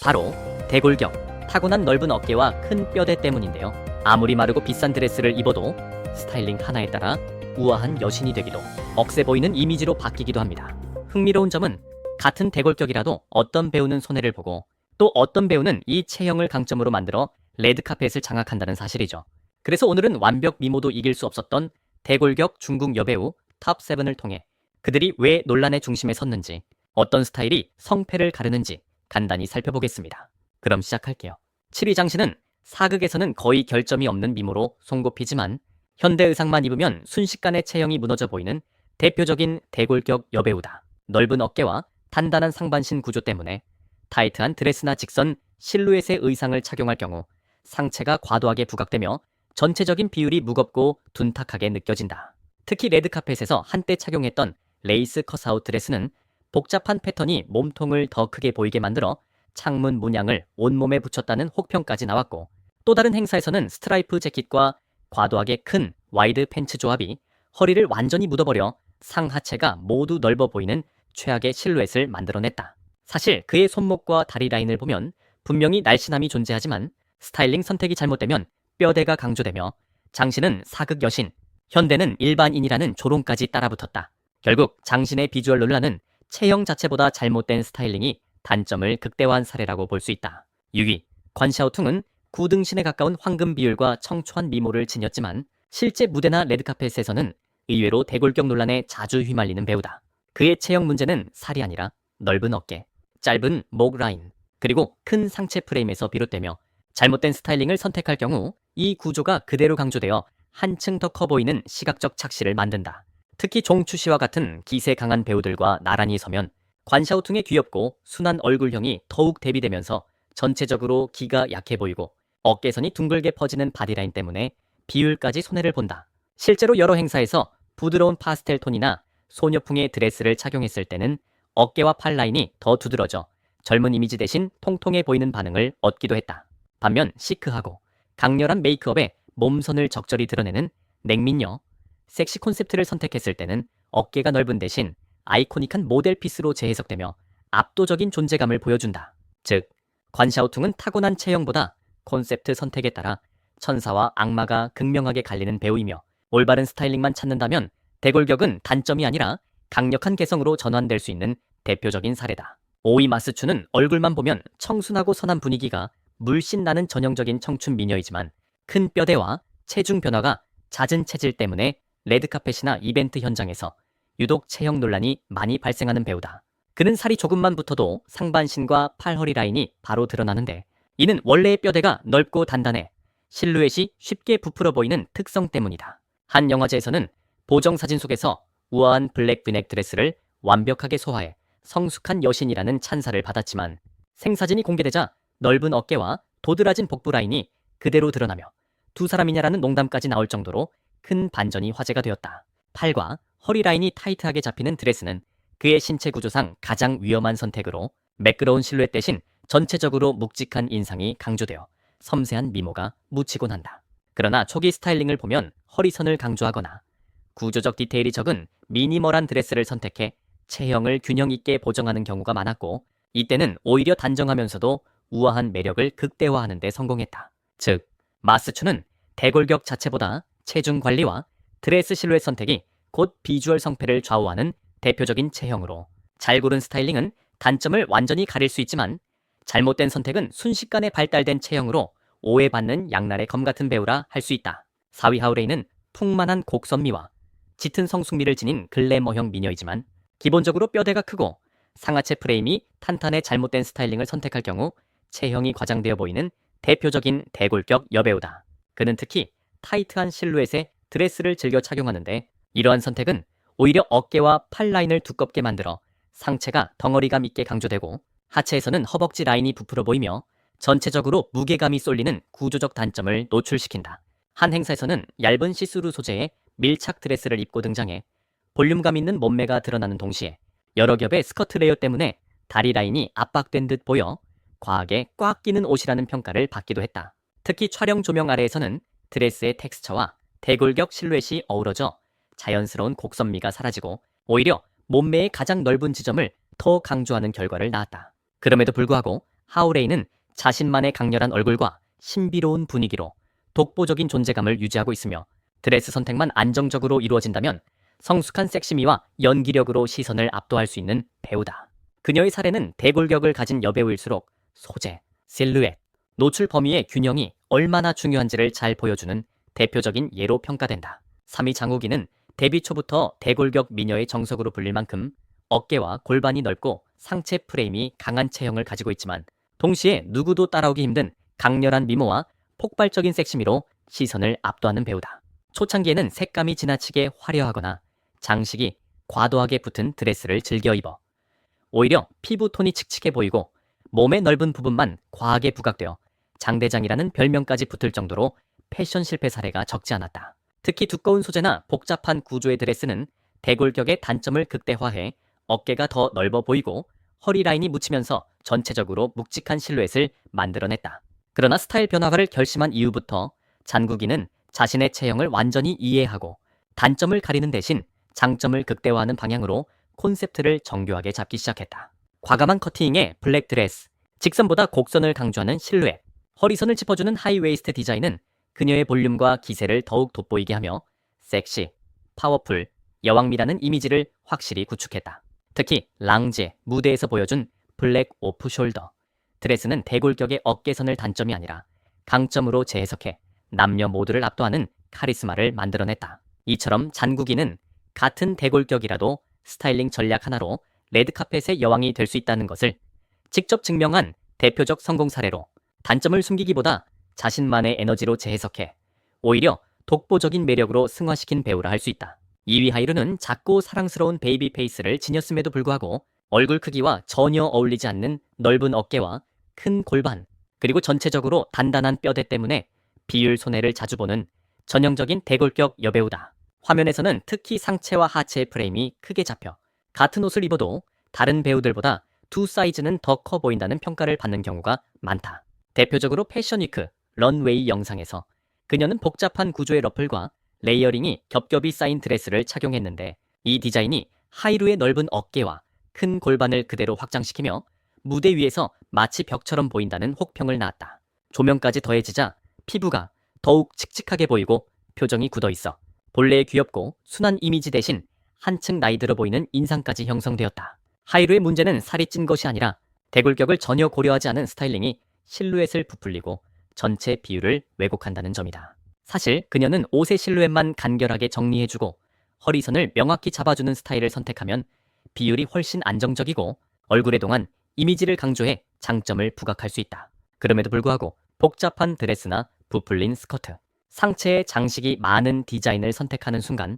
바로 대골격, 타고난 넓은 어깨와 큰 뼈대 때문인데요. 아무리 마르고 비싼 드레스를 입어도 스타일링 하나에 따라 우아한 여신이 되기도, 억세 보이는 이미지로 바뀌기도 합니다. 흥미로운 점은 같은 대골격이라도 어떤 배우는 손해를 보고 또 어떤 배우는 이 체형을 강점으로 만들어 레드카펫을 장악한다는 사실이죠. 그래서 오늘은 완벽 미모도 이길 수 없었던 대골격 중국 여배우 탑7을 통해 그들이 왜 논란의 중심에 섰는지, 어떤 스타일이 성패를 가르는지 간단히 살펴보겠습니다. 그럼 시작할게요. 7위 장신은 사극에서는 거의 결점이 없는 미모로 손꼽히지만 현대 의상만 입으면 순식간에 체형이 무너져 보이는 대표적인 대골격 여배우다. 넓은 어깨와 단단한 상반신 구조 때문에 타이트한 드레스나 직선, 실루엣의 의상을 착용할 경우 상체가 과도하게 부각되며 전체적인 비율이 무겁고 둔탁하게 느껴진다. 특히 레드카펫에서 한때 착용했던 레이스 컷아웃 드레스는 복잡한 패턴이 몸통을 더 크게 보이게 만들어 창문 문양을 온몸에 붙였다는 혹평까지 나왔고, 또 다른 행사에서는 스트라이프 재킷과 과도하게 큰 와이드 팬츠 조합이 허리를 완전히 묻어버려 상하체가 모두 넓어 보이는 최악의 실루엣을 만들어냈다. 사실 그의 손목과 다리 라인을 보면 분명히 날씬함이 존재하지만 스타일링 선택이 잘못되면 뼈대가 강조되며 장신은 사극 여신, 현대는 일반인이라는 조롱까지 따라붙었다. 결국 장신의 비주얼 논란은 체형 자체보다 잘못된 스타일링이 단점을 극대화한 사례라고 볼 수 있다. 6위, 관샤오퉁은 구등신에 가까운 황금 비율과 청초한 미모를 지녔지만 실제 무대나 레드카펫에서는 의외로 대골격 논란에 자주 휘말리는 배우다. 그의 체형 문제는 살이 아니라 넓은 어깨, 짧은 목 라인, 그리고 큰 상체 프레임에서 비롯되며 잘못된 스타일링을 선택할 경우 이 구조가 그대로 강조되어 한층 더 커 보이는 시각적 착시를 만든다. 특히 종추씨와 같은 기세 강한 배우들과 나란히 서면 관샤오퉁의 귀엽고 순한 얼굴형이 더욱 대비되면서 전체적으로 기가 약해 보이고 어깨선이 둥글게 퍼지는 바디라인 때문에 비율까지 손해를 본다. 실제로 여러 행사에서 부드러운 파스텔 톤이나 소녀풍의 드레스를 착용했을 때는 어깨와 팔 라인이 더 두드러져 젊은 이미지 대신 통통해 보이는 반응을 얻기도 했다. 반면 시크하고 강렬한 메이크업에 몸선을 적절히 드러내는 냉민녀, 섹시 콘셉트를 선택했을 때는 어깨가 넓은 대신 아이코닉한 모델 피스로 재해석되며 압도적인 존재감을 보여준다. 즉, 관샤오퉁은 타고난 체형보다 콘셉트 선택에 따라 천사와 악마가 극명하게 갈리는 배우이며, 올바른 스타일링만 찾는다면 대골격은 단점이 아니라 강력한 개성으로 전환될 수 있는 대표적인 사례다. 5위 마스추는 얼굴만 보면 청순하고 선한 분위기가 물씬 나는 전형적인 청춘 미녀이지만 큰 뼈대와 체중 변화가 잦은 체질 때문에 레드카펫이나 이벤트 현장에서 유독 체형 논란이 많이 발생하는 배우다. 그는 살이 조금만 붙어도 상반신과 팔허리 라인이 바로 드러나는데, 이는 원래의 뼈대가 넓고 단단해 실루엣이 쉽게 부풀어 보이는 특성 때문이다. 한 영화제에서는 보정 사진 속에서 우아한 블랙 브넥 드레스를 완벽하게 소화해 성숙한 여신이라는 찬사를 받았지만 생사진이 공개되자 넓은 어깨와 도드라진 복부 라인이 그대로 드러나며 두 사람이냐라는 농담까지 나올 정도로 큰 반전이 화제가 되었다. 팔과 허리 라인이 타이트하게 잡히는 드레스는 그의 신체 구조상 가장 위험한 선택으로 매끄러운 실루엣 대신 전체적으로 묵직한 인상이 강조되어 섬세한 미모가 묻히곤 한다. 그러나 초기 스타일링을 보면 허리선을 강조하거나 구조적 디테일이 적은 미니멀한 드레스를 선택해 체형을 균형 있게 보정하는 경우가 많았고, 이때는 오히려 단정하면서도 우아한 매력을 극대화하는 데 성공했다. 즉, 마스추는 대골격 자체보다 체중 관리와 드레스 실루엣 선택이 곧 비주얼 성패를 좌우하는 대표적인 체형으로, 잘 고른 스타일링은 단점을 완전히 가릴 수 있지만 잘못된 선택은 순식간에 발달된 체형으로 오해받는 양날의 검 같은 배우라 할 수 있다. 4위 하우레이는 풍만한 곡선미와 짙은 성숙미를 지닌 글래머형 미녀이지만 기본적으로 뼈대가 크고 상하체 프레임이 탄탄해 잘못된 스타일링을 선택할 경우 체형이 과장되어 보이는 대표적인 대골격 여배우다. 그는 특히 타이트한 실루엣의 드레스를 즐겨 착용하는데, 이러한 선택은 오히려 어깨와 팔 라인을 두껍게 만들어 상체가 덩어리감 있게 강조되고 하체에서는 허벅지 라인이 부풀어 보이며 전체적으로 무게감이 쏠리는 구조적 단점을 노출시킨다. 한 행사에서는 얇은 시스루 소재의 밀착 드레스를 입고 등장해 볼륨감 있는 몸매가 드러나는 동시에 여러 겹의 스커트 레이어 때문에 다리 라인이 압박된 듯 보여 과하게 꽉 끼는 옷이라는 평가를 받기도 했다. 특히 촬영 조명 아래에서는 드레스의 텍스처와 대골격 실루엣이 어우러져 자연스러운 곡선미가 사라지고 오히려 몸매의 가장 넓은 지점을 더 강조하는 결과를 낳았다. 그럼에도 불구하고 하오레이는 자신만의 강렬한 얼굴과 신비로운 분위기로 독보적인 존재감을 유지하고 있으며 드레스 선택만 안정적으로 이루어진다면 성숙한 섹시미와 연기력으로 시선을 압도할 수 있는 배우다. 그녀의 사례는 대골격을 가진 여배우일수록 소재, 실루엣, 노출 범위의 균형이 얼마나 중요한지를 잘 보여주는 대표적인 예로 평가된다. 3위 장우기는 데뷔 초부터 대골격 미녀의 정석으로 불릴 만큼 어깨와 골반이 넓고 상체 프레임이 강한 체형을 가지고 있지만 동시에 누구도 따라오기 힘든 강렬한 미모와 폭발적인 섹시미로 시선을 압도하는 배우다. 초창기에는 색감이 지나치게 화려하거나 장식이 과도하게 붙은 드레스를 즐겨 입어 오히려 피부톤이 칙칙해 보이고 몸의 넓은 부분만 과하게 부각되어 장대장이라는 별명까지 붙을 정도로 패션 실패 사례가 적지 않았다. 특히 두꺼운 소재나 복잡한 구조의 드레스는 대골격의 단점을 극대화해 어깨가 더 넓어 보이고 허리 라인이 묻히면서 전체적으로 묵직한 실루엣을 만들어냈다. 그러나 스타일 변화를 결심한 이후부터 잔국이는 자신의 체형을 완전히 이해하고 단점을 가리는 대신 장점을 극대화하는 방향으로 콘셉트를 정교하게 잡기 시작했다. 과감한 커팅의 블랙 드레스, 직선보다 곡선을 강조하는 실루엣, 허리선을 짚어주는 하이웨이스트 디자인은 그녀의 볼륨과 기세를 더욱 돋보이게 하며 섹시, 파워풀, 여왕미라는 이미지를 확실히 구축했다. 특히 랑제, 무대에서 보여준 블랙 오프 숄더 드레스는 대골격의 어깨선을 단점이 아니라 강점으로 재해석해 남녀 모두를 압도하는 카리스마를 만들어냈다. 이처럼 잔국이는 같은 대골격이라도 스타일링 전략 하나로 레드카펫의 여왕이 될 수 있다는 것을 직접 증명한 대표적 성공 사례로 단점을 숨기기보다 자신만의 에너지로 재해석해 오히려 독보적인 매력으로 승화시킨 배우라 할 수 있다. 2위 하이루는 작고 사랑스러운 베이비 페이스를 지녔음에도 불구하고 얼굴 크기와 전혀 어울리지 않는 넓은 어깨와 큰 골반, 그리고 전체적으로 단단한 뼈대 때문에 비율 손해를 자주 보는 전형적인 대골격 여배우다. 화면에서는 특히 상체와 하체의 프레임이 크게 잡혀 같은 옷을 입어도 다른 배우들보다 두 사이즈는 더 커 보인다는 평가를 받는 경우가 많다. 대표적으로 패션위크, 런웨이 영상에서 그녀는 복잡한 구조의 러플과 레이어링이 겹겹이 쌓인 드레스를 착용했는데 이 디자인이 하이루의 넓은 어깨와 큰 골반을 그대로 확장시키며 무대 위에서 마치 벽처럼 보인다는 혹평을 낳았다. 조명까지 더해지자 피부가 더욱 칙칙하게 보이고 표정이 굳어있어 본래의 귀엽고 순한 이미지 대신 한층 나이 들어 보이는 인상까지 형성되었다. 하이루의 문제는 살이 찐 것이 아니라 대골격을 전혀 고려하지 않은 스타일링이 실루엣을 부풀리고 전체 비율을 왜곡한다는 점이다. 사실 그녀는 옷의 실루엣만 간결하게 정리해주고 허리선을 명확히 잡아주는 스타일을 선택하면 비율이 훨씬 안정적이고 얼굴에 동안 이미지를 강조해 장점을 부각할 수 있다. 그럼에도 불구하고 복잡한 드레스나 부풀린 스커트, 상체에 장식이 많은 디자인을 선택하는 순간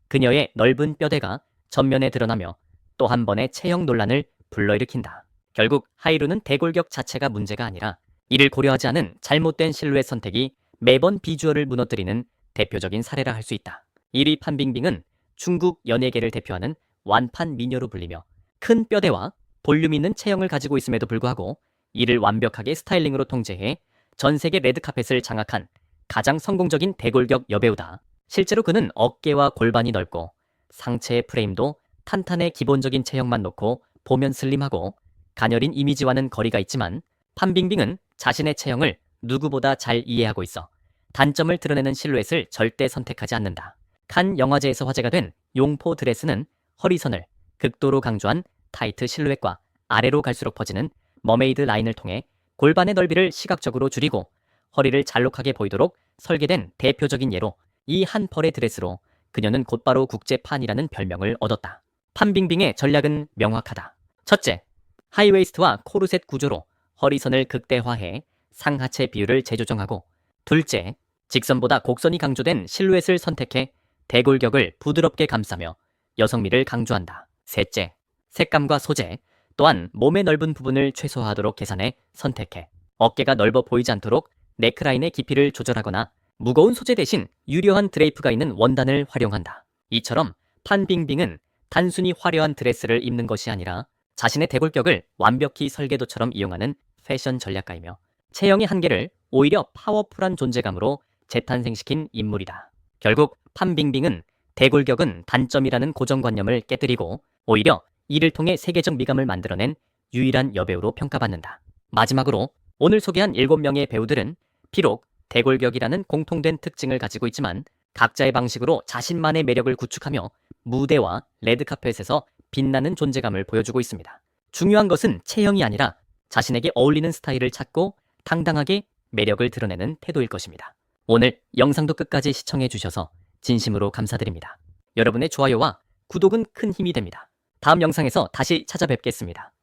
그녀의 넓은 뼈대가 전면에 드러나며 또 한 번의 체형 논란을 불러일으킨다. 결국 하이루는 대골격 자체가 문제가 아니라 이를 고려하지 않은 잘못된 실루엣 선택이 매번 비주얼을 무너뜨리는 대표적인 사례라 할 수 있다. 1위 판빙빙은 중국 연예계를 대표하는 완판 미녀로 불리며 큰 뼈대와 볼륨 있는 체형을 가지고 있음에도 불구하고 이를 완벽하게 스타일링으로 통제해 전 세계 레드카펫을 장악한 가장 성공적인 대골격 여배우다. 실제로 그는 어깨와 골반이 넓고 상체의 프레임도 탄탄해 기본적인 체형만 놓고 보면 슬림하고 가녀린 이미지와는 거리가 있지만 판빙빙은 자신의 체형을 누구보다 잘 이해하고 있어 단점을 드러내는 실루엣을 절대 선택하지 않는다. 칸 영화제에서 화제가 된 용포 드레스는 허리선을 극도로 강조한 타이트 실루엣과 아래로 갈수록 퍼지는 머메이드 라인을 통해 골반의 넓이를 시각적으로 줄이고 허리를 잘록하게 보이도록 설계된 대표적인 예로 이 한 펄의 드레스로 그녀는 곧바로 국제판이라는 별명을 얻었다. 판빙빙의 전략은 명확하다. 첫째, 하이웨이스트와 코르셋 구조로 허리선을 극대화해 상하체 비율을 재조정하고 둘째, 직선보다 곡선이 강조된 실루엣을 선택해 대골격을 부드럽게 감싸며 여성미를 강조한다. 셋째, 색감과 소재, 또한 몸의 넓은 부분을 최소화하도록 계산해 선택해 어깨가 넓어 보이지 않도록 네크라인의 깊이를 조절하거나 무거운 소재 대신 유려한 드레이프가 있는 원단을 활용한다. 이처럼 판빙빙은 단순히 화려한 드레스를 입는 것이 아니라 자신의 대골격을 완벽히 설계도처럼 이용하는 패션 전략가이며 체형의 한계를 오히려 파워풀한 존재감으로 재탄생시킨 인물이다. 결국 판빙빙은 대골격은 단점이라는 고정관념을 깨뜨리고 오히려 이를 통해 세계적 미감을 만들어낸 유일한 여배우로 평가받는다. 마지막으로 오늘 소개한 7명의 배우들은 비록 대골격이라는 공통된 특징을 가지고 있지만 각자의 방식으로 자신만의 매력을 구축하며 무대와 레드카펫에서 빛나는 존재감을 보여주고 있습니다. 중요한 것은 체형이 아니라 자신에게 어울리는 스타일을 찾고 당당하게 매력을 드러내는 태도일 것입니다. 오늘 영상도 끝까지 시청해 주셔서 진심으로 감사드립니다. 여러분의 좋아요와 구독은 큰 힘이 됩니다. 다음 영상에서 다시 찾아뵙겠습니다.